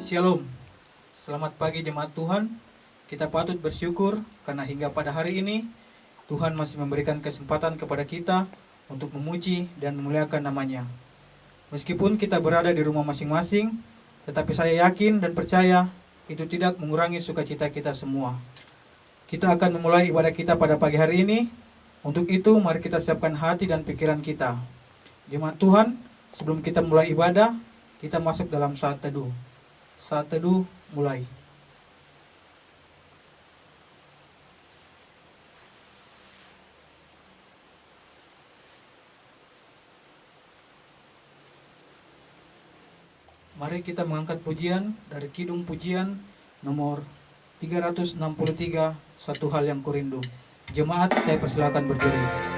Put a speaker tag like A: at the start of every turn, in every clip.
A: Shalom. Selamat pagi jemaat Tuhan. Kita patut bersyukur karena hingga pada hari ini Tuhan masih memberikan kesempatan kepada kita untuk memuji dan memuliakan namanya. Meskipun kita berada di rumah masing-masing, tetapi saya yakin dan percaya itu tidak mengurangi sukacita kita semua. Kita akan memulai ibadah kita pada pagi hari ini. Untuk itu mari kita siapkan hati dan pikiran kita. Jemaat Tuhan, sebelum kita mulai ibadah, kita masuk dalam saat teduh. Saat teduh mulai. Mari kita mengangkat pujian dari Kidung Pujian nomor 363, Satu Hal Yang Kurindu. Jemaat, saya persilakan berdiri.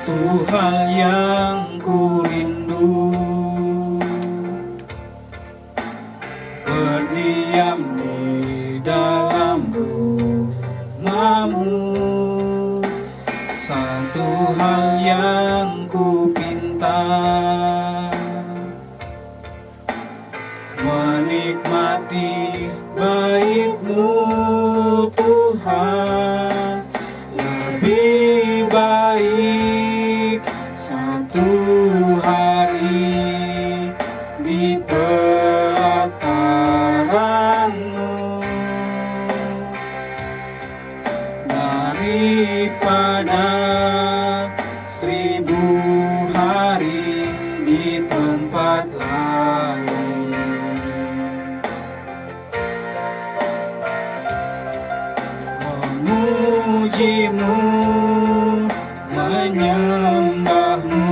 A: Satu hal yang kurindu, berdiam di dalam rumah-Mu. Satu hal yang kupinta, menikmati baik-Mu Tuhan. Lebih baik satu hari di pelataran-Mu daripada 1000 hari di tempat lain. Memuji-Mu, menyembah-Mu,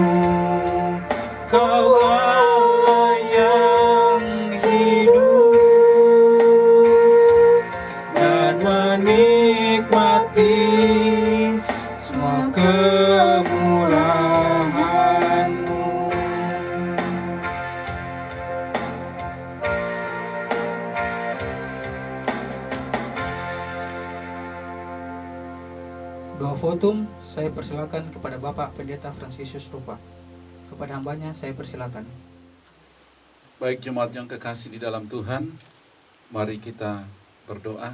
A: Kau Allah yang hidup, dan menikmati semua kemurahan-Mu. Doa votum saya persilakan kepada Bapak Pendeta Fransisius Rupa. Kepada hambanya saya persilakan.
B: Baik jemaat yang kekasih di dalam Tuhan, mari kita berdoa.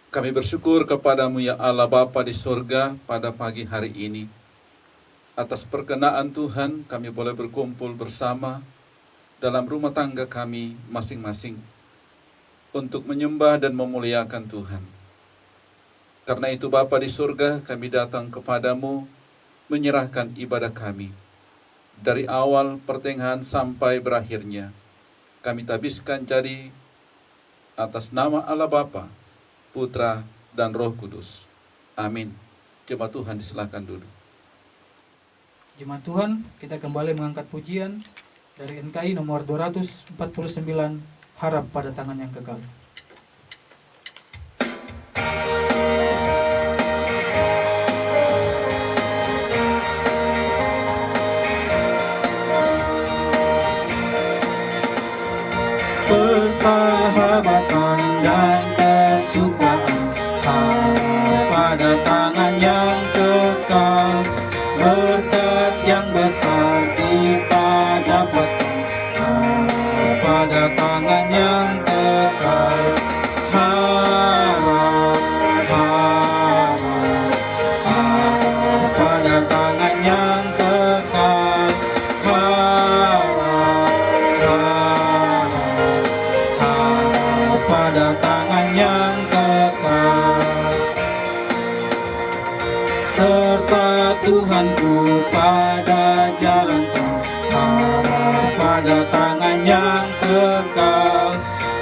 B: Kami bersyukur kepadamu ya Allah Bapa di surga pada pagi hari ini. Atas perkenaan Tuhan kami boleh berkumpul bersama dalam rumah tangga kami masing-masing untuk menyembah dan memuliakan Tuhan. Karena itu Bapa di surga, kami datang kepadamu menyerahkan ibadah kami. Dari awal pertengahan sampai berakhirnya, kami tabiskan jadi atas nama Allah Bapa, Putra, dan Roh Kudus. Amin. Jemaat Tuhan disilakan duduk.
A: Jemaat Tuhan, kita kembali mengangkat pujian dari NKI nomor 249, Harap pada Tangan yang Kekal. Persahabatan dan kesukaan, harap pada tangan yang kekal. Berkat yang besar kita dapatkan, harap pada tangan yang kekal. Harap, harap, harap pada tangan yang kekal. Harap, harap pada tangan yang kekal. Serta Tuhanku pada jalan terang, harap pada tangan yang kekal.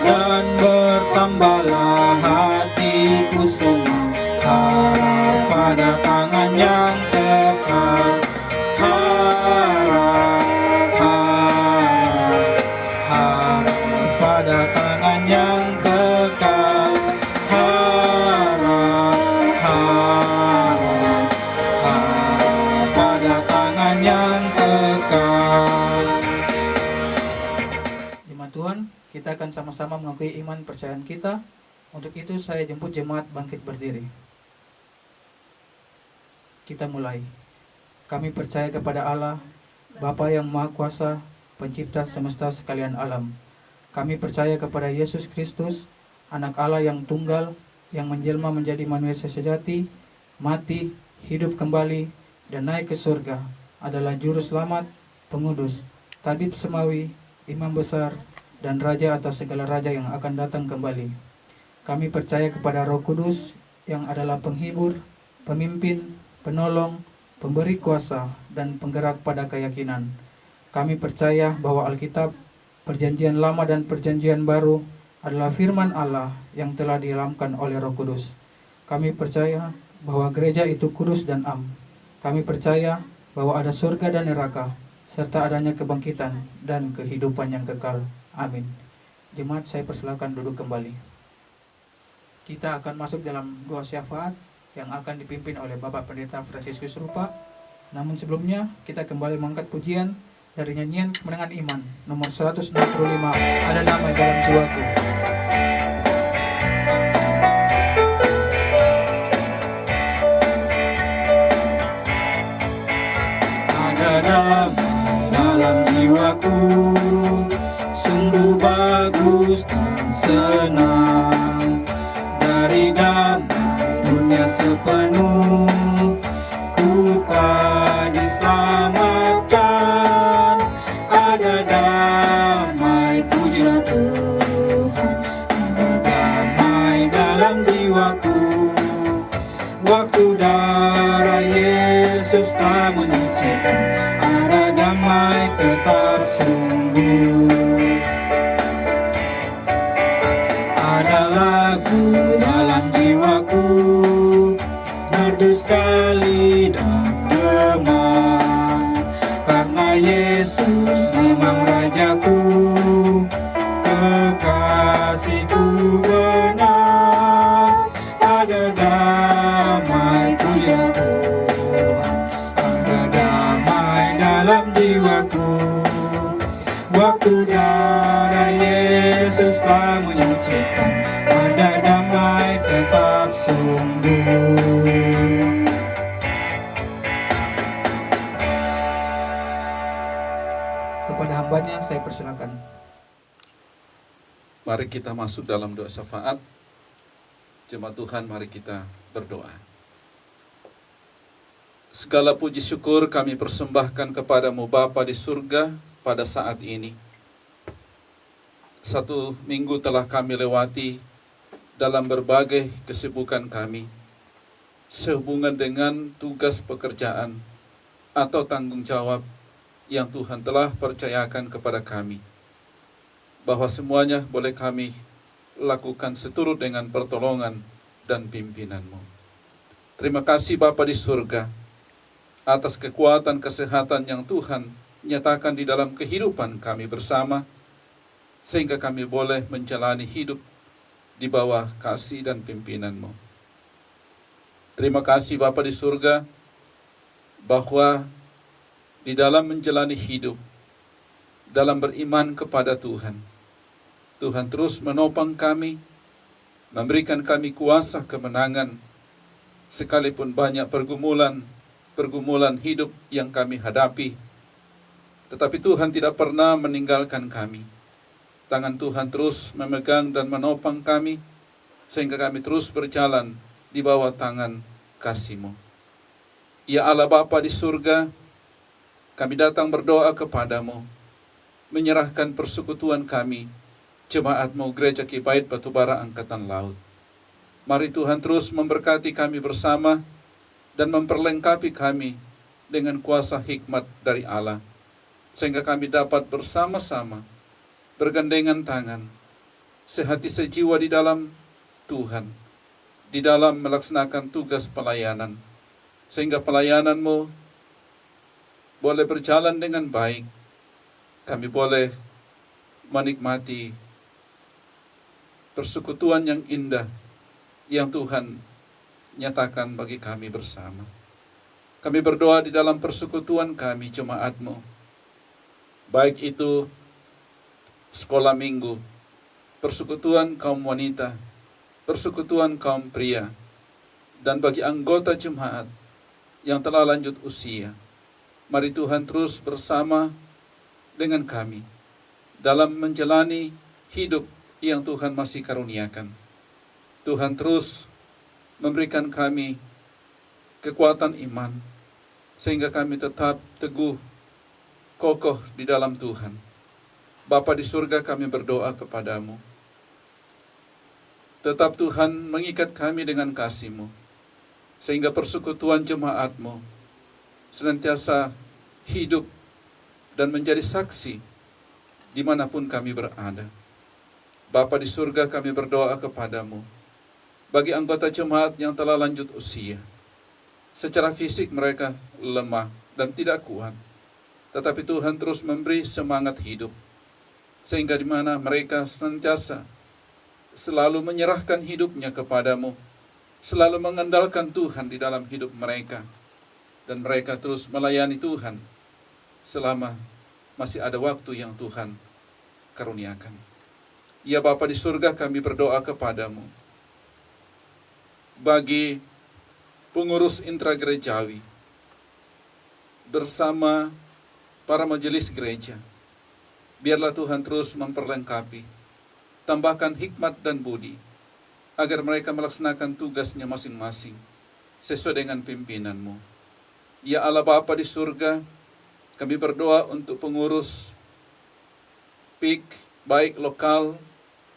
A: Dan bertambahlah hatiku semua, harap pada tangan yang kekal. Harap, harap, harap pada tangan yang kekal. kita akan sama-sama mengakui iman percayaan kita. Untuk itu saya jemput jemaat bangkit berdiri. Kita mulai. Kami percaya kepada Allah, Bapa yang Maha Kuasa, Pencipta semesta sekalian alam. Kami percaya kepada Yesus Kristus, Anak Allah yang tunggal, yang menjelma menjadi manusia sejati, mati, hidup kembali, dan naik ke surga, adalah Juru Selamat, Pengudus, Tabib Semawi, Imam Besar, dan Raja atas segala raja yang akan datang kembali. Kami percaya kepada Roh Kudus, yang adalah penghibur, pemimpin, penolong, pemberi kuasa, dan penggerak pada keyakinan. Kami percaya bahwa Alkitab, Perjanjian Lama dan Perjanjian Baru, adalah firman Allah yang telah diilhamkan oleh Roh Kudus. Kami percaya bahwa gereja itu kudus dan am. Kami percaya bahwa ada surga dan neraka, serta adanya kebangkitan dan kehidupan yang kekal. Amin. Jemaat, saya persilakan duduk kembali. Kita akan masuk dalam doa syafaat yang akan dipimpin oleh Bapak Pendeta Fransiskus Rupa. Namun sebelumnya, kita kembali mengangkat pujian dari nyanyian Kemenangan Iman nomor 165, Ada Damai Dalam Jiwaku. Ada damai dalam jiwaku, sungguh bagus dan senang. Dari damai dunia sepenuh, ku telah diselamatkan. Ada damai, pujilah Tuhan. Ada damai dalam jiwaku, waktu darah Yesus telah menyucikan. Ada damai tetap sungguh. Ada lagu dalam jiwaku, merdu sekali dan damai, karena Yesus memang Rajaku, kekasihku benar. Ada damai, pujilah Tuhan. Ada damai dalam jiwaku, waktu darah Yesus telah menyucikan. Ada damai tetap sungguh. Kepada hambanya saya persilakan.
B: Mari kita masuk dalam doa syafaat. Jemaat Tuhan, mari kita berdoa. Segala puji syukur kami persembahkan kepadamu Bapa di surga pada saat ini. 1 minggu telah kami lewati dalam berbagai kesibukan kami, sehubungan dengan tugas pekerjaan atau tanggung jawab yang Tuhan telah percayakan kepada kami, bahwa semuanya boleh kami lakukan seturut dengan pertolongan dan pimpinan-Mu. Terima kasih Bapa di surga atas kekuatan kesehatan yang Tuhan nyatakan di dalam kehidupan kami bersama, sehingga kami boleh menjalani hidup di bawah kasih dan pimpinan-Mu. Terima kasih Bapa di surga, bahwa di dalam menjalani hidup, dalam beriman kepada Tuhan, Tuhan terus menopang kami, memberikan kami kuasa kemenangan, sekalipun banyak pergumulan hidup yang kami hadapi. Tetapi Tuhan tidak pernah meninggalkan kami. Tangan Tuhan terus memegang dan menopang kami, sehingga kami terus berjalan di bawah tangan kasih-Mu. Ya Allah Bapa di surga, kami datang berdoa kepadamu, menyerahkan persekutuan kami, jemaat-Mu Gereja Kibait Batubara Angkatan Laut. Mari Tuhan terus memberkati kami bersama dan memperlengkapi kami dengan kuasa hikmat dari Allah, sehingga kami dapat bersama-sama bergandengan tangan, sehati sejiwa di dalam Tuhan, di dalam melaksanakan tugas pelayanan, sehingga pelayanan-Mu boleh berjalan dengan baik. Kami boleh menikmati persekutuan yang indah yang Tuhan nyatakan bagi kami bersama. Kami berdoa di dalam persekutuan kami, jemaat-Mu, baik itu sekolah minggu persekutuan kaum wanita, persekutuan kaum pria, dan bagi anggota jemaat yang telah lanjut usia. Mari Tuhan terus bersama dengan kami dalam menjalani hidup yang Tuhan masih karuniakan. Tuhan terus memberikan kami kekuatan iman, sehingga kami tetap teguh, kokoh di dalam Tuhan. Bapa di surga, kami berdoa kepadamu. Tetap Tuhan mengikat kami dengan kasih-Mu, sehingga persekutuan jemaat-Mu senantiasa hidup dan menjadi saksi dimanapun kami berada. Bapa di surga, kami berdoa kepadamu. Bagi anggota jemaat yang telah lanjut usia, secara fisik mereka lemah dan tidak kuat, tetapi Tuhan terus memberi semangat hidup, sehingga di mana mereka senantiasa selalu menyerahkan hidupnya kepadamu, selalu mengandalkan Tuhan di dalam hidup mereka, dan mereka terus melayani Tuhan selama masih ada waktu yang Tuhan karuniakan. Ya Bapa di surga, kami berdoa kepadamu bagi pengurus intragerejawi bersama para majelis gereja. Biarlah Tuhan terus memperlengkapi, tambahkan hikmat dan budi, agar mereka melaksanakan tugasnya masing-masing sesuai dengan pimpinan-Mu. Ya Allah Bapa di surga, kami berdoa untuk pengurus PIK, baik lokal,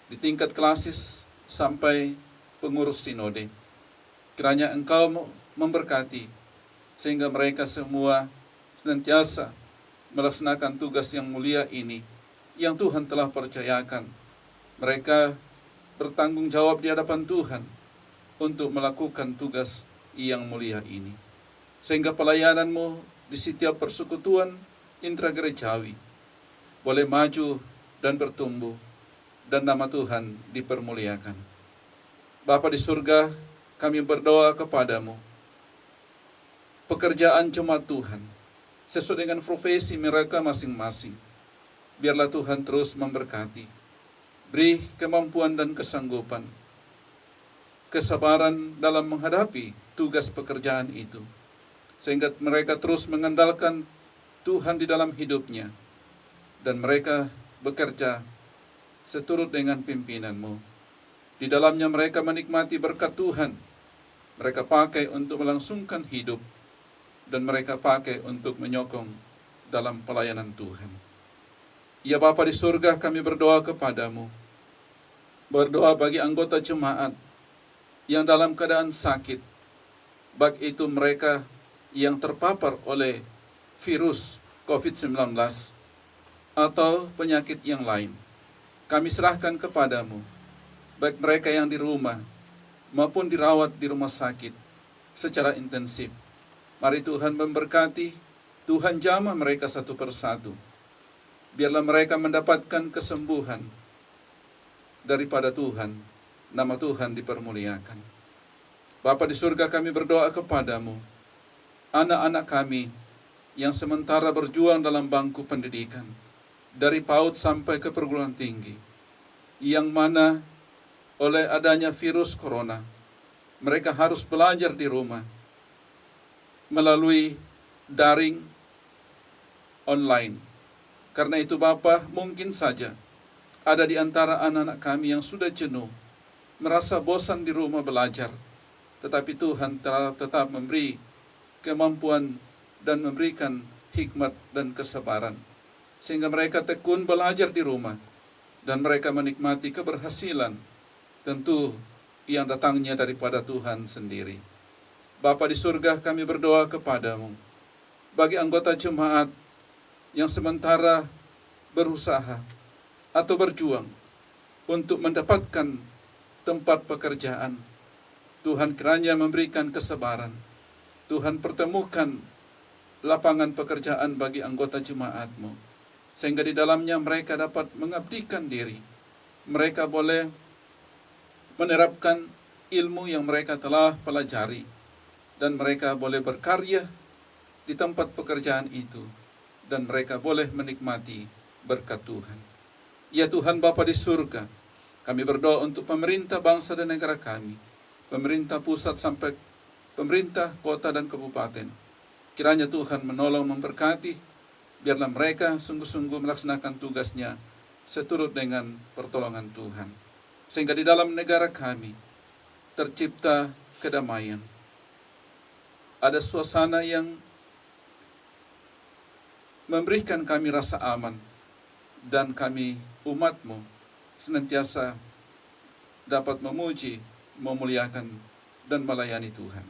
B: di tingkat klasis, sampai pengurus sinode. Kiranya Engkau memberkati, sehingga mereka semua senantiasa melaksanakan tugas yang mulia ini, yang Tuhan telah percayakan. Mereka bertanggung jawab di hadapan Tuhan untuk melakukan tugas yang mulia ini, sehingga pelayanan-Mu di setiap persekutuan intragerejawi boleh maju dan bertumbuh, dan nama Tuhan dipermuliakan. Bapa di surga, kami berdoa kepadamu, pekerjaan jemaat Tuhan sesuai dengan profesi mereka masing-masing, biarlah Tuhan terus memberkati, beri kemampuan dan kesanggupan, kesabaran dalam menghadapi tugas pekerjaan itu, sehingga mereka terus mengandalkan Tuhan di dalam hidupnya, dan mereka bekerja seturut dengan pimpinan-Mu. Di dalamnya mereka menikmati berkat Tuhan, mereka pakai untuk melangsungkan hidup, dan mereka pakai untuk menyokong dalam pelayanan Tuhan. Ya Bapa di surga, kami berdoa kepadamu, berdoa bagi anggota jemaat yang dalam keadaan sakit, baik itu mereka yang terpapar oleh virus COVID-19 atau penyakit yang lain. Kami serahkan kepadamu, baik mereka yang di rumah maupun dirawat di rumah sakit secara intensif. Mari Tuhan memberkati, Tuhan jamah mereka satu persatu. Biarlah mereka mendapatkan kesembuhan daripada Tuhan, nama Tuhan dipermuliakan. Bapa di surga, kami berdoa kepadamu, anak-anak kami yang sementara berjuang dalam bangku pendidikan, dari PAUD sampai ke perguruan tinggi, yang mana oleh adanya virus corona, mereka harus belajar di rumah melalui daring online. Karena itu Bapa, mungkin saja ada di antara anak-anak kami yang sudah jenuh, merasa bosan di rumah belajar, tetapi Tuhan telah tetap memberi kemampuan dan memberikan hikmat dan kesabaran, sehingga mereka tekun belajar di rumah, dan mereka menikmati keberhasilan tentu yang datangnya daripada Tuhan sendiri. Bapa di surga, kami berdoa kepadamu, bagi anggota jemaat yang sementara berusaha atau berjuang untuk mendapatkan tempat pekerjaan, Tuhan kiranya memberikan kesabaran. Tuhan pertemukan lapangan pekerjaan bagi anggota jemaat-Mu, sehingga di dalamnya mereka dapat mengabdikan diri. Mereka boleh menerapkan ilmu yang mereka telah pelajari, dan mereka boleh berkarya di tempat pekerjaan itu, dan mereka boleh menikmati berkat Tuhan. Ya Tuhan Bapa di surga, Kami berdoa untuk pemerintah bangsa dan negara kami, pemerintah pusat sampai pemerintah kota dan kabupaten. Kiranya Tuhan menolong, memberkati, biarlah mereka sungguh-sungguh melaksanakan tugasnya seturut dengan pertolongan Tuhan. Sehingga di dalam negara kami tercipta kedamaian. Ada suasana yang memberikan kami rasa aman, dan kami umat-Mu senantiasa dapat memuji, memuliakan, dan melayani Tuhan.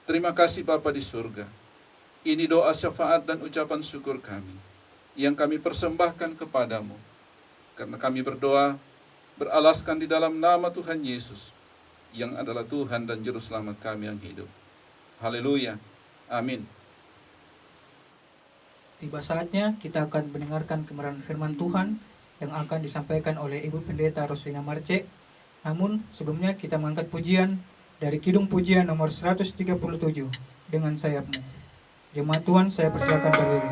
B: Terima kasih Bapa di surga. Ini doa syafaat dan ucapan syukur kami yang kami persembahkan kepadamu, karena kami berdoa beralaskan di dalam nama Tuhan Yesus, yang adalah Tuhan dan Juru Selamat kami yang hidup. Haleluya. Amin.
A: Tiba saatnya kita akan mendengarkan kebenaran firman Tuhan yang akan disampaikan oleh Ibu Pendeta Roslina Marce. Namun sebelumnya kita mengangkat pujian dari Kidung Pujian nomor 137, Dengan Sayapmu. Jemaat Tuhan, saya persilakan berdiri.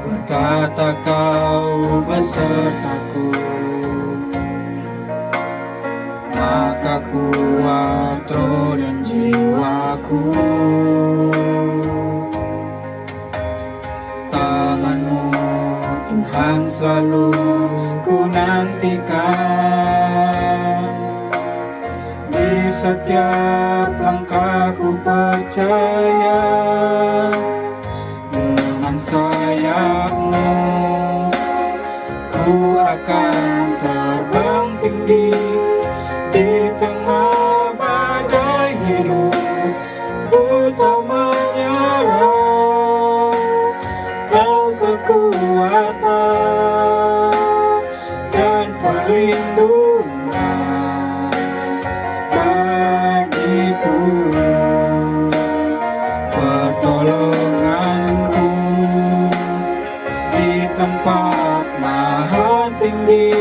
A: Berkata kau besertaku, maka kuat roh dan jiwaku. Tangan-Mu Tuhan selalu ku nantikan, di setiap langkahku percaya. Dengan sayap-Mu ku akan terbang tinggi di tengah badai hidup. Ku tak menyerah, Kau kekuatan dan perlindungan bagiku. Pertolonganku di tempat maha tinggi,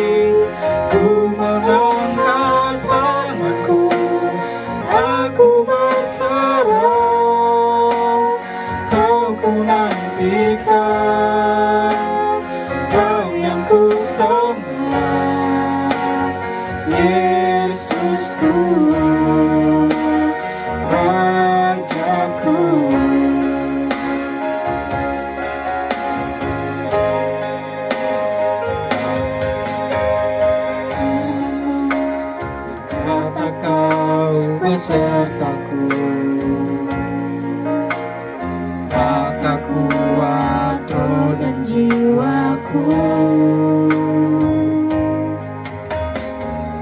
A: ku mengangkat tanganku, aku berserah. Kau ku nantikan, Kau yang ku sembah, Yesusku, Rajaku. Kata Kau besertaku, maka kuat roh dan jiwaku.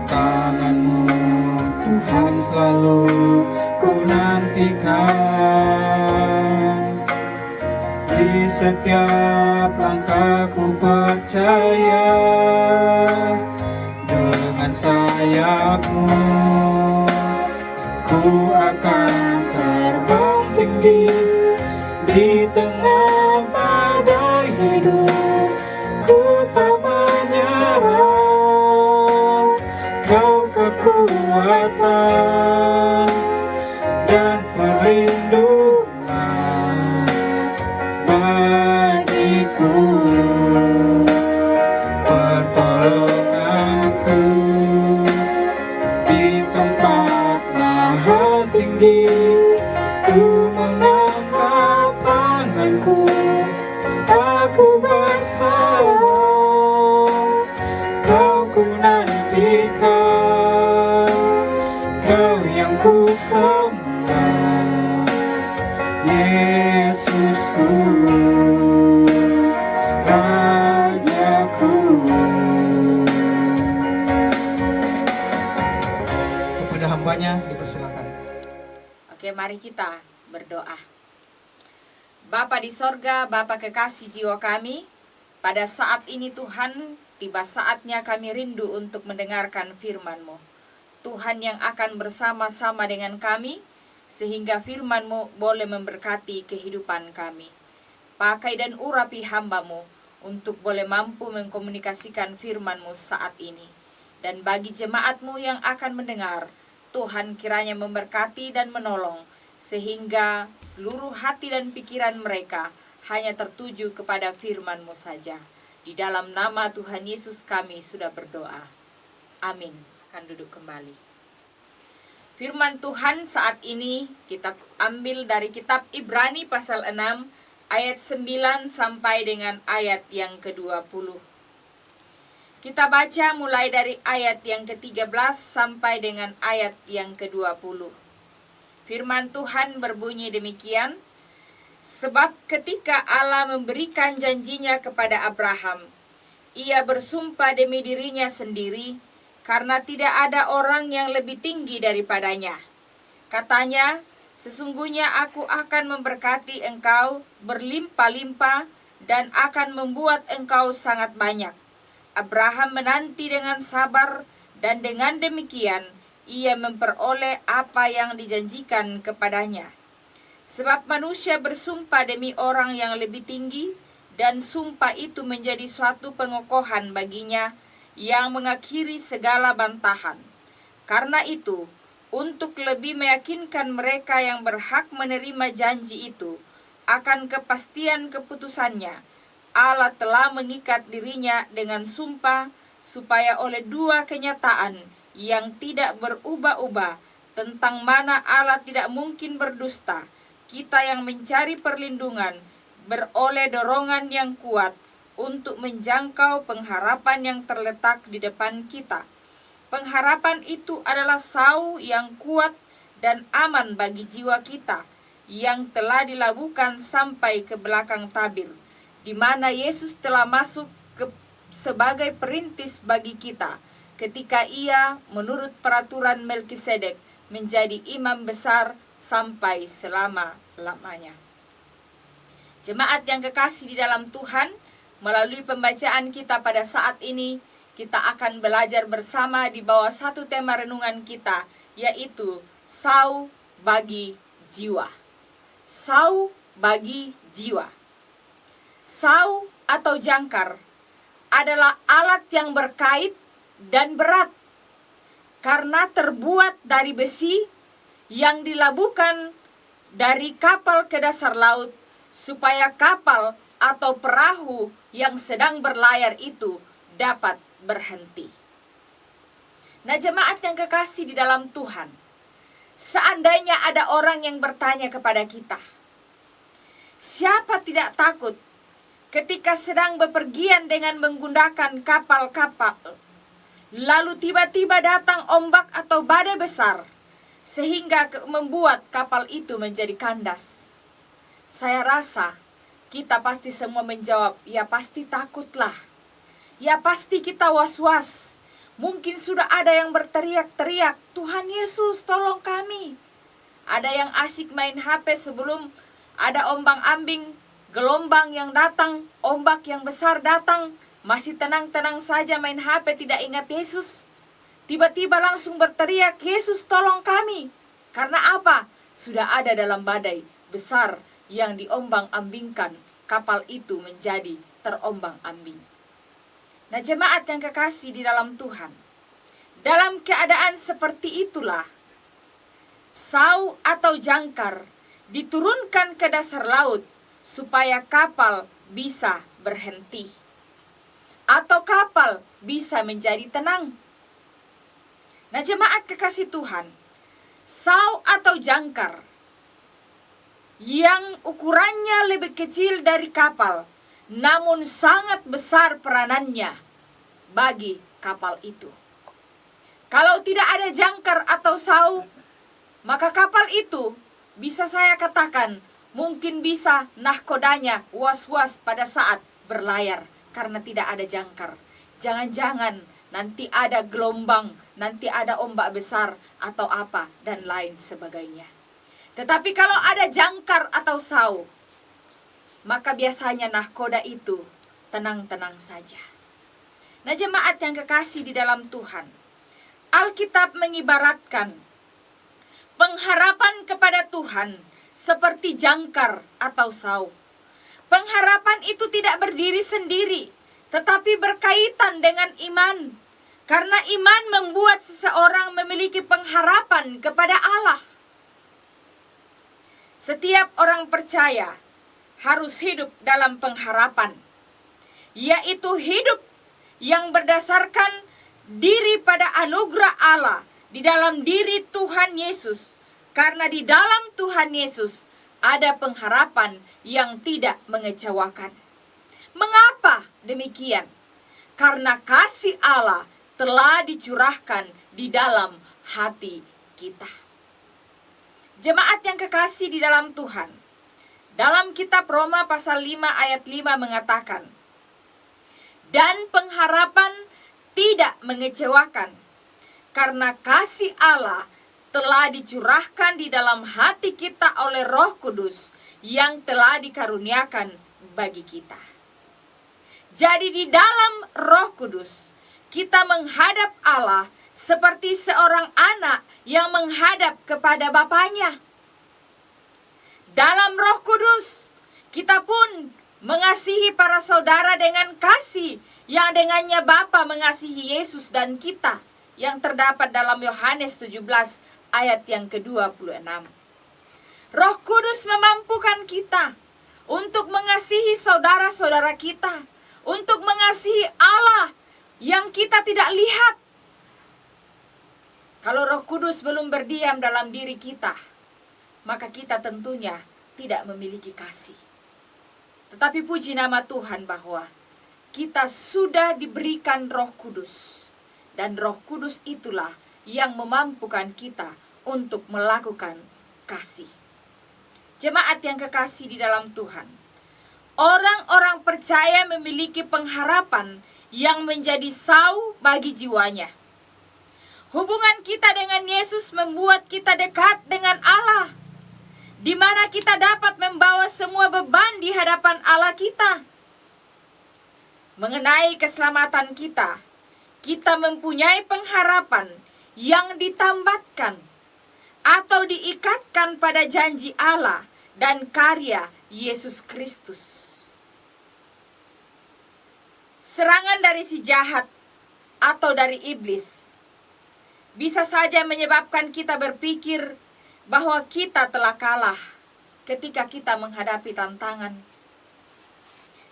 A: Tangan-Mu Tuhan selalu ku nantikan, di setiap langkahku percaya. Dengan sayap-Mu ku akan terbang tinggi di tengah badai hidup. Ku tak menyerah, Kau kekuatan dan perlindungan bagiku. Pertolonganku di tempat maha tinggi, ku mengangkat tanganku, aku berserah. Kau ku nantikan, Kau yang ku sembah, Yesusku, Rajaku. Kepada hambanya dipersilakan.
C: Oke, mari kita berdoa. Bapa di sorga, Bapa kekasih jiwa kami, pada saat ini Tuhan, tiba saatnya kami rindu untuk mendengarkan firman-Mu. Tuhan yang akan bersama-sama dengan kami, sehingga firman-Mu boleh memberkati kehidupan kami. pakai dan urapi hamba-Mu untuk boleh mampu mengkomunikasikan firman-Mu saat ini. Dan bagi jemaat-Mu yang akan mendengar, Tuhan kiranya memberkati dan menolong, sehingga seluruh hati dan pikiran mereka hanya tertuju kepada firman-Mu saja. Di dalam nama Tuhan Yesus kami sudah berdoa. Amin. Akan duduk kembali. Firman Tuhan saat ini kita ambil dari kitab Ibrani pasal 6 ayat 9 sampai dengan ayat yang ke-20. Kita baca mulai dari ayat yang ke-13 sampai dengan ayat yang ke-20. Firman Tuhan berbunyi demikian, sebab ketika Allah memberikan janjinya kepada Abraham, ia bersumpah demi dirinya sendiri, karena tidak ada orang yang lebih tinggi daripadanya. Katanya, sesungguhnya aku akan memberkati engkau berlimpah-limpah dan akan membuat engkau sangat banyak. Abraham menanti dengan sabar, dan dengan demikian ia memperoleh apa yang dijanjikan kepadanya. Sebab manusia bersumpah demi orang yang lebih tinggi, dan sumpah itu menjadi suatu pengokohan baginya yang mengakhiri segala bantahan. Karena itu, untuk lebih meyakinkan mereka yang berhak menerima janji itu akan kepastian keputusannya, Allah telah mengikat dirinya dengan sumpah, supaya oleh dua kenyataan yang tidak berubah-ubah, tentang mana Allah tidak mungkin berdusta, kita yang mencari perlindungan beroleh dorongan yang kuat untuk menjangkau pengharapan yang terletak di depan kita. Pengharapan itu adalah sau yang kuat dan aman bagi jiwa kita, yang telah dilabuhkan sampai ke belakang tabir, di mana Yesus telah masuk sebagai perintis bagi kita, ketika ia menurut peraturan Melkisedek menjadi imam besar sampai selama-lamanya. Jemaat yang kekasih di dalam Tuhan, melalui pembacaan kita pada saat ini, kita akan belajar bersama di bawah satu tema renungan kita, yaitu sau bagi jiwa. Sau bagi jiwa. Sau atau jangkar adalah alat yang berkait dan berat, karena terbuat dari besi yang dilabuhkan dari kapal ke dasar laut, supaya kapal atau perahu yang sedang berlayar itu dapat berhenti. Nah, jemaat yang kekasih di dalam Tuhan, seandainya ada orang yang bertanya kepada kita, siapa tidak takut ketika sedang bepergian dengan menggunakan kapal-kapal, lalu tiba-tiba datang ombak atau badai besar, sehingga membuat kapal itu menjadi kandas? Saya rasa kita pasti semua menjawab, ya pasti takutlah. Ya pasti kita was-was. Mungkin sudah ada yang berteriak-teriak, Tuhan Yesus tolong kami. Ada yang asik main HP sebelum ada ombang-ambing, gelombang yang datang, ombak yang besar datang, masih tenang-tenang saja main HP, tidak ingat Yesus. Tiba-tiba langsung berteriak, Yesus tolong kami. Karena apa? Sudah ada dalam badai besar yang diombang-ambingkan, kapal itu menjadi terombang-ambing. Nah, jemaat yang kekasih di dalam Tuhan, dalam keadaan seperti itulah sau atau jangkar diturunkan ke dasar laut supaya kapal bisa berhenti, atau kapal bisa menjadi tenang. Nah, jemaat kekasih Tuhan, sau atau jangkar yang ukurannya lebih kecil dari kapal, namun sangat besar peranannya bagi kapal itu. Kalau tidak ada jangkar atau sau, maka kapal itu bisa saya katakan mungkin bisa nahkodanya was-was pada saat berlayar karena tidak ada jangkar. Jangan-jangan nanti ada gelombang, nanti ada ombak besar atau apa dan lain sebagainya. Tetapi kalau ada jangkar atau sau, maka biasanya nahkoda itu tenang-tenang saja. Nah, jemaat yang kekasih di dalam Tuhan, Alkitab mengibaratkan pengharapan kepada Tuhan seperti jangkar atau sau. Pengharapan itu tidak berdiri sendiri, tetapi berkaitan dengan iman. Karena iman membuat seseorang memiliki pengharapan kepada Allah. Setiap orang percaya harus hidup dalam pengharapan, yaitu hidup yang berdasarkan diri pada anugerah Allah di dalam diri Tuhan Yesus. Karena di dalam Tuhan Yesus ada pengharapan yang tidak mengecewakan. Mengapa demikian? Karena kasih Allah telah dicurahkan di dalam hati kita. Jemaat yang kekasih di dalam Tuhan, dalam kitab Roma pasal 5 ayat 5 mengatakan, dan pengharapan tidak mengecewakan, karena kasih Allah telah dicurahkan di dalam hati kita oleh Roh Kudus yang telah dikaruniakan bagi kita. Jadi di dalam Roh Kudus, kita menghadap Allah seperti seorang anak yang menghadap kepada Bapanya. Dalam Roh Kudus, kita pun mengasihi para saudara dengan kasih yang dengannya Bapa mengasihi Yesus dan kita, yang terdapat dalam Yohanes 17 ayat yang ke-26. Roh Kudus memampukan kita untuk mengasihi saudara-saudara kita, untuk mengasihi Allah yang kita tidak lihat. Kalau Roh Kudus belum berdiam dalam diri kita, maka kita tentunya tidak memiliki kasih. Tetapi puji nama Tuhan bahwa kita sudah diberikan Roh Kudus, dan Roh Kudus itulah yang memampukan kita untuk melakukan kasih. Jemaat yang kekasih di dalam Tuhan, orang-orang percaya memiliki pengharapan yang menjadi sau bagi jiwanya. Hubungan kita dengan Yesus membuat kita dekat dengan Allah, di mana kita dapat membawa semua beban di hadapan Allah kita. Mengenai keselamatan kita, kita mempunyai pengharapan yang ditambatkan atau diikatkan pada janji Allah dan karya Yesus Kristus. Serangan dari si jahat atau dari iblis bisa saja menyebabkan kita berpikir bahwa kita telah kalah ketika kita menghadapi tantangan.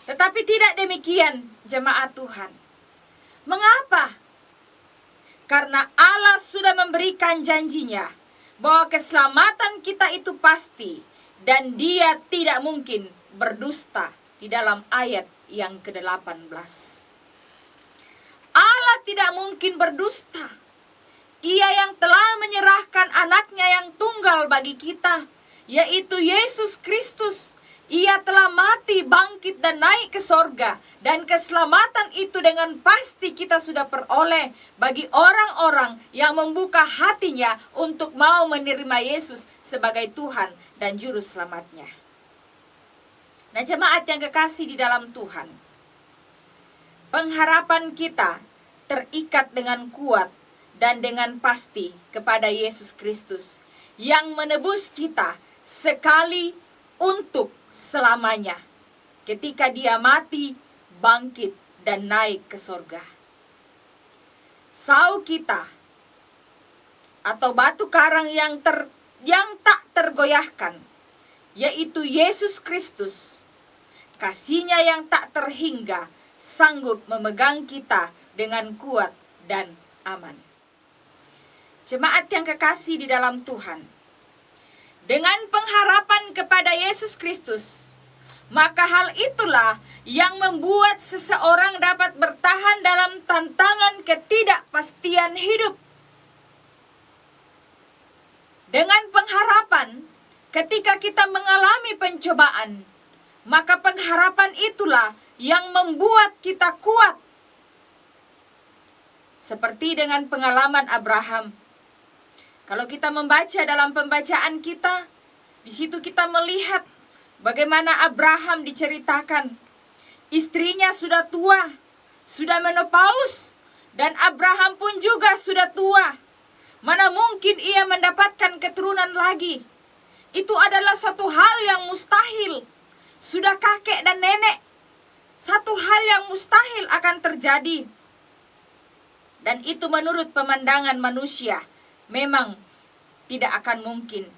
C: Tetapi tidak demikian, jemaat Tuhan. Mengapa? Karena Allah sudah memberikan janjinya bahwa keselamatan kita itu pasti, dan Dia tidak mungkin berdusta di dalam ayat yang ke-18. Allah tidak mungkin berdusta. Ia yang telah menyerahkan anaknya yang tunggal bagi kita, yaitu Yesus Kristus. Ia telah mati, bangkit, dan naik ke sorga. Dan keselamatan itu dengan pasti kita sudah peroleh bagi orang-orang yang membuka hatinya untuk mau menerima Yesus sebagai Tuhan dan Juru Selamatnya. Nah, jemaat yang kekasih di dalam Tuhan, pengharapan kita terikat dengan kuat dan dengan pasti kepada Yesus Kristus yang menebus kita sekali untuk selamanya ketika Dia mati, bangkit, dan naik ke sorga. Sau kita atau batu karang yang tak tergoyahkan, yaitu Yesus Kristus, kasih-Nya yang tak terhingga sanggup memegang kita dengan kuat dan aman. Jemaat yang kekasih di dalam Tuhan, dengan pengharapan kepada Yesus Kristus, maka hal itulah yang membuat seseorang dapat bertahan dalam tantangan ketidakpastian hidup. Dengan pengharapan, ketika kita mengalami pencobaan, maka pengharapan itulah yang membuat kita kuat. Seperti dengan pengalaman Abraham. Kalau kita membaca dalam pembacaan kita, di situ kita melihat bagaimana Abraham diceritakan. Istrinya sudah tua, sudah menopause, dan Abraham pun juga sudah tua. Mana mungkin ia mendapatkan keturunan lagi? Itu adalah suatu hal yang mustahil. sudah kakek dan nenek, satu hal yang mustahil akan terjadi. Dan itu menurut pemandangan manusia memang tidak akan mungkin.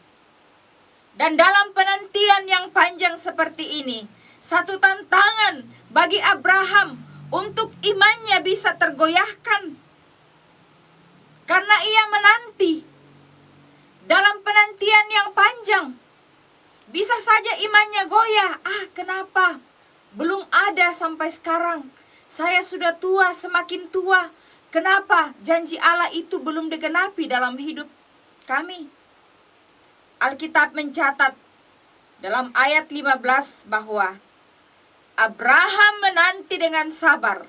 C: Dan dalam penantian yang panjang seperti ini, satu tantangan bagi Abraham untuk imannya bisa tergoyahkan. Karena ia menanti dalam penantian yang panjang. Bisa saja imannya goyah. Kenapa? Belum ada sampai sekarang. Saya sudah tua, semakin tua. Kenapa janji Allah itu belum digenapi dalam hidup kami? Alkitab mencatat dalam ayat 15 bahwa Abraham menanti dengan sabar,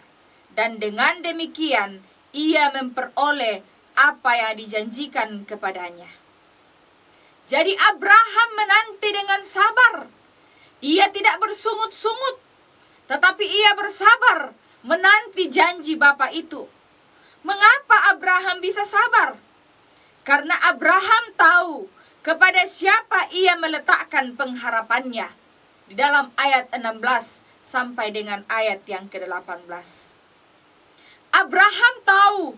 C: dan dengan demikian ia memperoleh apa yang dijanjikan kepadanya. Jadi Abraham menanti dengan sabar. Ia tidak bersungut-sungut, tetapi ia bersabar menanti janji Bapa itu. Mengapa Abraham bisa sabar? Karena Abraham tahu kepada siapa ia meletakkan pengharapannya. Di dalam ayat 16 sampai dengan ayat yang ke-18. Abraham tahu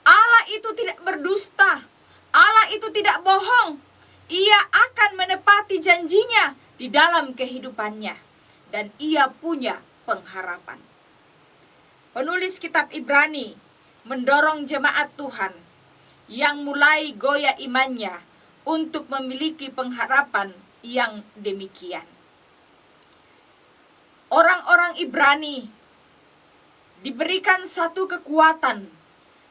C: Allah itu tidak berdusta. Allah itu tidak bohong. Ia akan menepati janjinya di dalam kehidupannya. Dan ia punya pengharapan. Penulis kitab Ibrani mendorong jemaat Tuhan yang mulai goyah imannya untuk memiliki pengharapan yang demikian. Orang-orang Ibrani diberikan satu kekuatan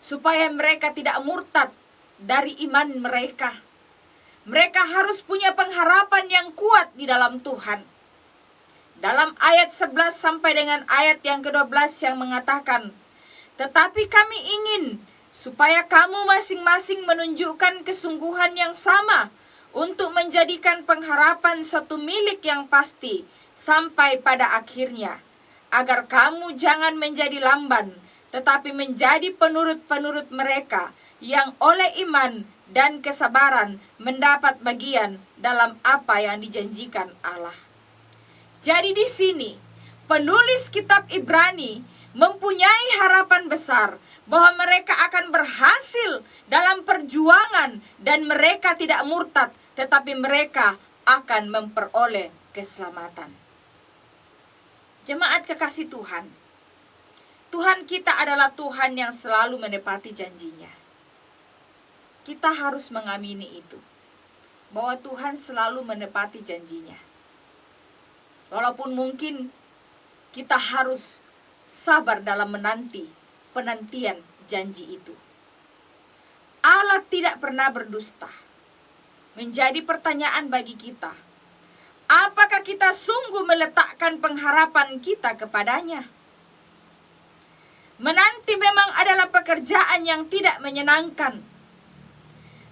C: supaya mereka tidak murtad dari iman mereka. Mereka harus punya pengharapan yang kuat di dalam Tuhan. Dalam ayat 11 sampai dengan ayat yang ke-12 yang mengatakan, "Tetapi kami ingin supaya kamu masing-masing menunjukkan kesungguhan yang sama untuk menjadikan pengharapan suatu milik yang pasti sampai pada akhirnya, agar kamu jangan menjadi lamban, tetapi menjadi penurut-penurut mereka yang oleh iman dan kesabaran mendapat bagian dalam apa yang dijanjikan Allah." Jadi di sini penulis kitab Ibrani mempunyai harapan besar bahwa mereka akan berhasil dalam perjuangan dan mereka tidak murtad, tetapi mereka akan memperoleh keselamatan. Jemaat kekasih Tuhan, Tuhan kita adalah Tuhan yang selalu menepati janjinya. Kita harus mengamini itu, bahwa Tuhan selalu menepati janjinya. Walaupun mungkin kita harus sabar dalam menanti penantian janji itu. Allah tidak pernah berdusta. Menjadi pertanyaan bagi kita, apakah kita sungguh meletakkan pengharapan kita kepadanya? Menanti memang adalah pekerjaan yang tidak menyenangkan.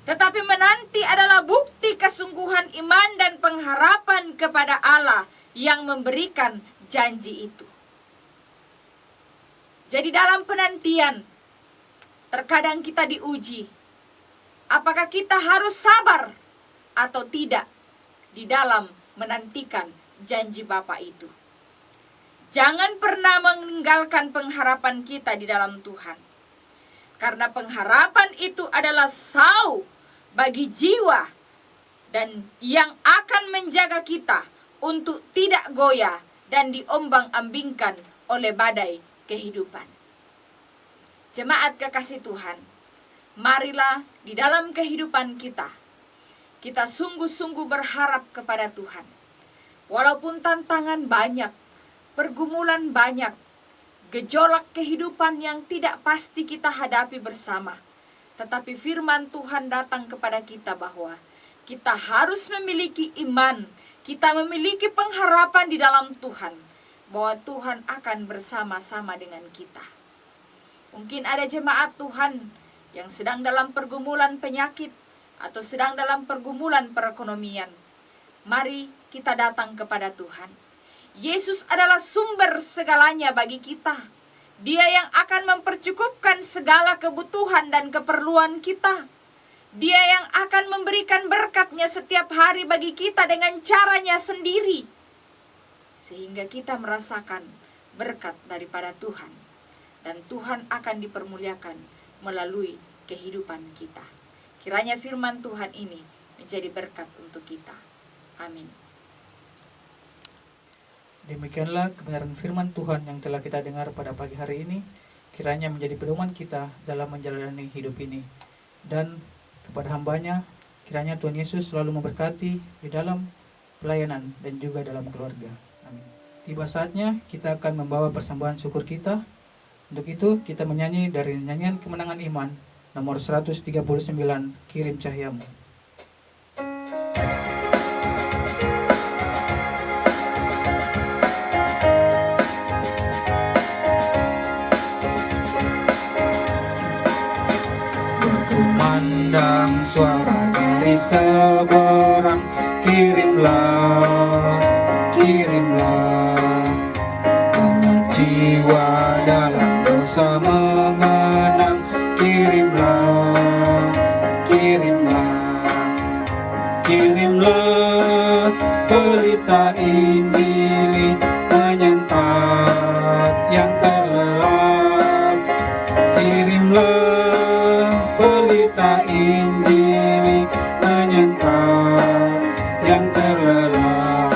C: Tetapi menanti adalah bukti kesungguhan iman dan pengharapan kepada Allah yang memberikan janji itu. Jadi dalam penantian, terkadang kita diuji. Apakah kita harus sabar atau tidak di dalam menantikan janji Bapa itu? Jangan pernah meninggalkan pengharapan kita di dalam Tuhan. Karena pengharapan itu adalah sau bagi jiwa dan yang akan menjaga kita untuk tidak goyah dan diombang-ambingkan oleh badai kehidupan. Jemaat kekasih Tuhan, marilah di dalam kehidupan kita sungguh-sungguh berharap kepada Tuhan. Walaupun tantangan banyak, pergumulan banyak, gejolak kehidupan yang tidak pasti kita hadapi bersama, tetapi firman Tuhan datang kepada kita bahwa kita harus memiliki iman, kita memiliki pengharapan di dalam Tuhan, bahwa Tuhan akan bersama-sama dengan kita. Mungkin ada jemaat Tuhan yang sedang dalam pergumulan penyakit atau sedang dalam pergumulan perekonomian. Mari kita datang kepada Tuhan. Yesus adalah sumber segalanya bagi kita. Dia yang akan mempercukupkan segala kebutuhan dan keperluan kita. Dia yang akan memberikan berkat-Nya setiap hari bagi kita dengan caranya sendiri. sehingga kita merasakan berkat daripada Tuhan, dan Tuhan akan dipermuliakan melalui kehidupan kita. Kiranya firman Tuhan ini menjadi berkat untuk kita. Amin.
A: Demikianlah kebenaran firman Tuhan yang telah kita dengar pada pagi hari ini. Kiranya menjadi pedoman kita dalam menjalani hidup ini. Dan kepada hambanya, kiranya Tuhan Yesus selalu memberkati di dalam pelayanan dan juga dalam keluarga. Amin. Tiba saatnya kita akan membawa persembahan syukur kita. Untuk itu kita menyanyi dari nyanyian Kemenangan Iman nomor 139, Kirim Cahayamu. Berkumandang suara dari seberang, kirimlah, kirimlah, banyak jiwa dalam dosa mengenang, kirimlah, kirimlah, kirimlah pelita Injil menyantap yang terlelap, kirimlah pelita Injil menyantap yang terlelap.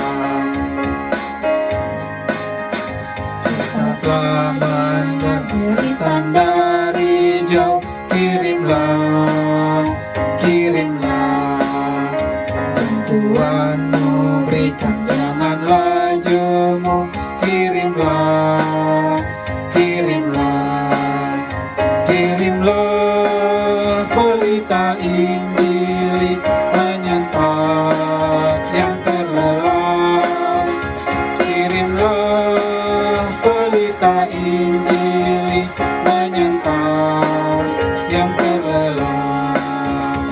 A: Tetaplah mendengarkan dari jauh, kirimlah, kirimlah, bantuanmu berikan, janganlah jemu, kirimlah, kirimlah, kirimlah pelita Injil menyantap yang terlelap, kirimlah pelita Injil menyantap yang terlelap.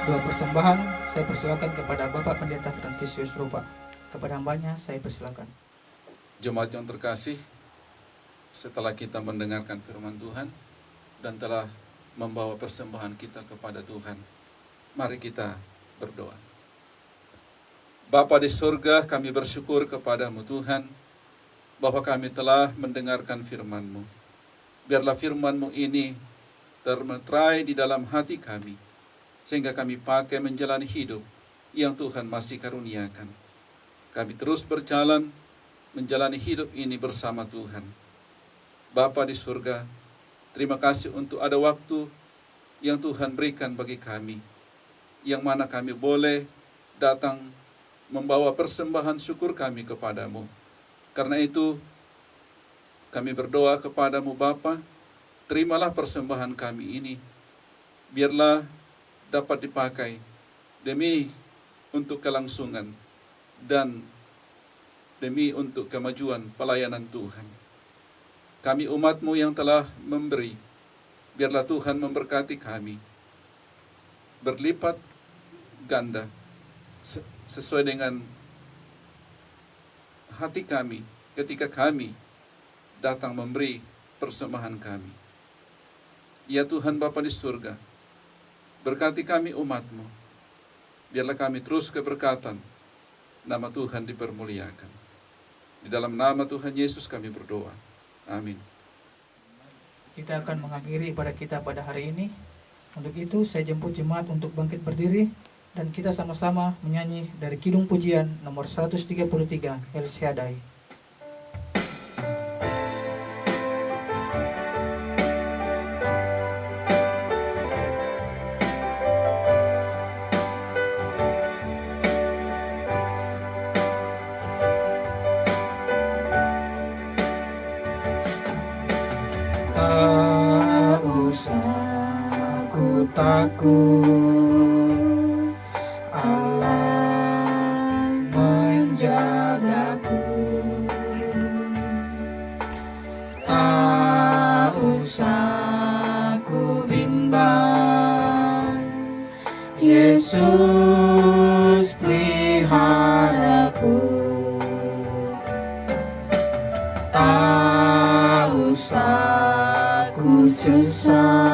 A: Dua persembahan saya persilakan kepada Bapak Pendeta Frankisius Rupa. Kepada hambanya saya persilakan.
B: Jemaat yang terkasih, setelah kita mendengarkan firman Tuhan dan telah membawa persembahan kita kepada Tuhan, mari kita berdoa. Bapa di surga, kami bersyukur kepadamu Tuhan, bahwa kami telah mendengarkan firman-Mu. Biarlah firman-Mu ini termeterai di dalam hati kami, sehingga kami pakai menjalani hidup yang Tuhan masih karuniakan. Kami terus berjalan menjalani hidup ini bersama Tuhan. Bapa di surga, terima kasih untuk ada waktu yang Tuhan berikan bagi kami, yang mana kami boleh datang membawa persembahan syukur kami kepadamu. Karena itu, kami berdoa kepadamu Bapa, terimalah persembahan kami ini, biarlah dapat dipakai demi untuk kelangsungan dan demi untuk kemajuan pelayanan Tuhan. Kami umat-Mu yang telah memberi, biarlah Tuhan memberkati kami berlipat ganda sesuai dengan hati kami ketika kami datang memberi persembahan kami. Ya Tuhan Bapa di surga, berkati kami umat-Mu, biarlah kami terus keberkatan, nama Tuhan dipermuliakan. Di dalam nama Tuhan Yesus kami berdoa. Amin.
A: Kita akan mengakhiri ibadah kita pada hari ini. Untuk itu saya jemput jemaat untuk bangkit berdiri dan kita sama-sama menyanyi dari Kidung Pujian nomor 133, El Shaddai. Tak usah ku takut, Allah menjagaku. Tak usah ku bimbang, Yesus peliharaku. Tak usah ku susah,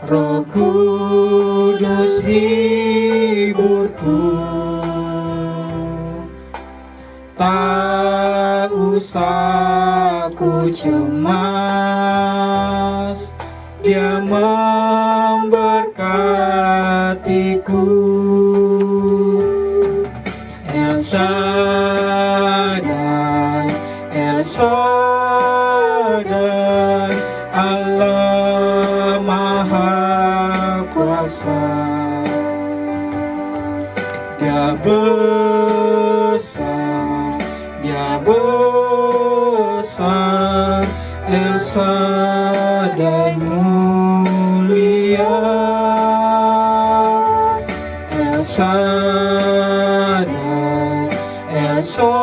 A: Roh Kudus Tak usah ku cemas, Dia memberkatiku. El Shaddai, El Shaddai, Allah Maha Kuasa. Dia besar, Dia besar, El Shaddai mulia. El Shaddai, El Shaddai,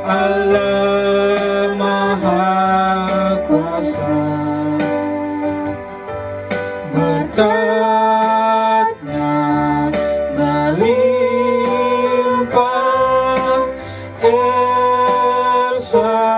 A: Allah Maha Kuasa. Berkat-Nya berlimpah, El Shaddai.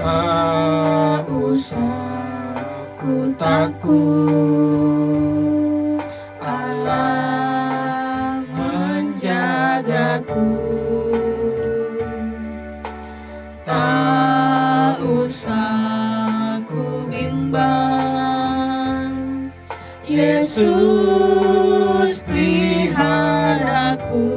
A: Tak usah ku takut, Allah menjagaku. Tak usah ku bimbang, Yesus peliharaku.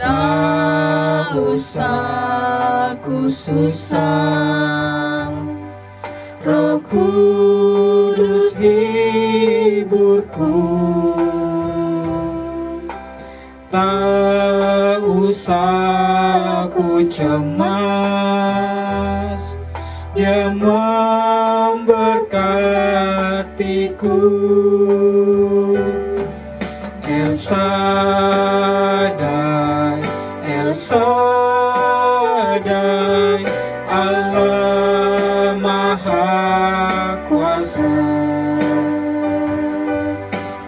A: Tak usah ku susah, Roh Kudus hiburku. Tak usah ku cemas, Dia memberkatiku. El Shaddai, El Shaddai, Allah Maha Kuasa.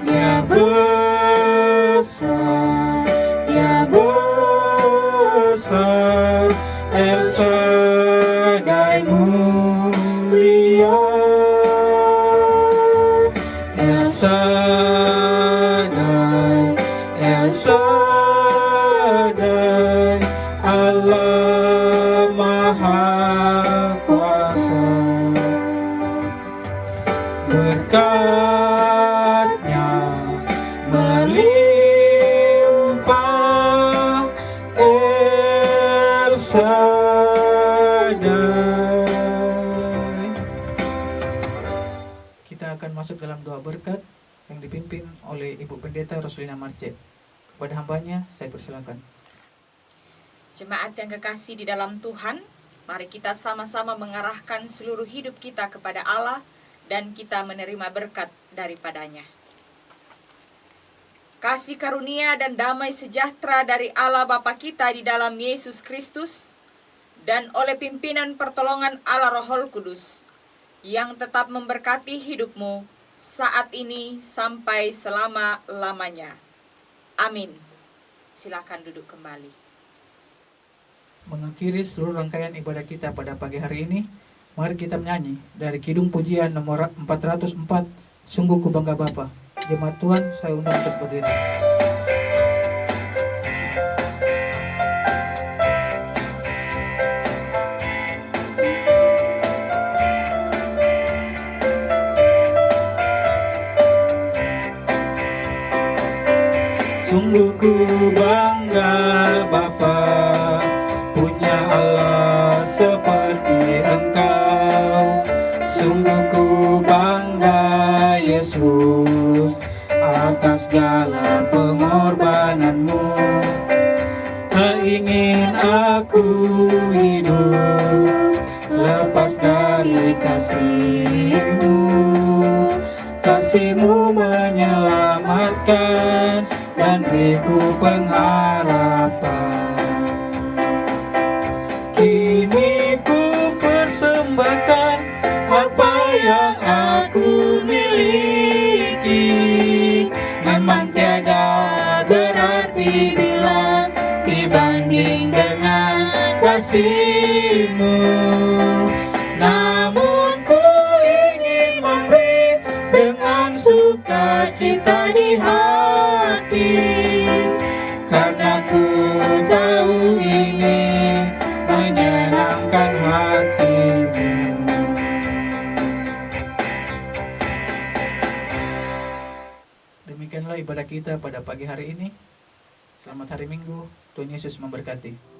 A: Dia besar, Dia besar, El Shaddai mulia. El Shaddai, El Shaddai, Allah Maha Kuasa. Berkat-Nya berlimpah, El Shaddai. Kita akan masuk dalam doa berkat yang dipimpin oleh Ibu Pendeta Roslina Marce. Kepada hambanya, saya persilakan.
C: Jemaat yang kekasih di dalam Tuhan, mari kita sama-sama mengarahkan seluruh hidup kita kepada Allah dan kita menerima berkat daripadanya. Kasih karunia dan damai sejahtera dari Allah Bapa kita di dalam Yesus Kristus dan oleh pimpinan pertolongan Allah Roh Kudus yang tetap memberkati hidupmu saat ini sampai selama-lamanya. Amin. Silakan duduk kembali.
A: Mengakhiri seluruh rangkaian ibadah kita pada pagi hari ini, mari kita menyanyi dari Kidung Pujian nomor 404, Sungguh Ku Bangga Bapa. Jemaat Tuhan, saya undang untuk berdiri. Sungguh ku bangga Bapa, punya Allah seperti Engkau. Sungguh ku bangga Yesus, atas segala pengorbananmu. Tak ingin aku hidup lepas dari kasih-Mu. Kasih-Mu menyelamatkan dan beriku pengharapan. Kini ku persembahkan apa yang aku miliki. Memang tiada berarti bila dibanding dengan kasih-Mu. Namun ku ingin memberi dengan sukacita di hati, karena ku tahu ini menyenangkan hati-Mu. Demikianlah ibadah kita pada pagi hari ini. Selamat hari Minggu. Tuhan Yesus memberkati.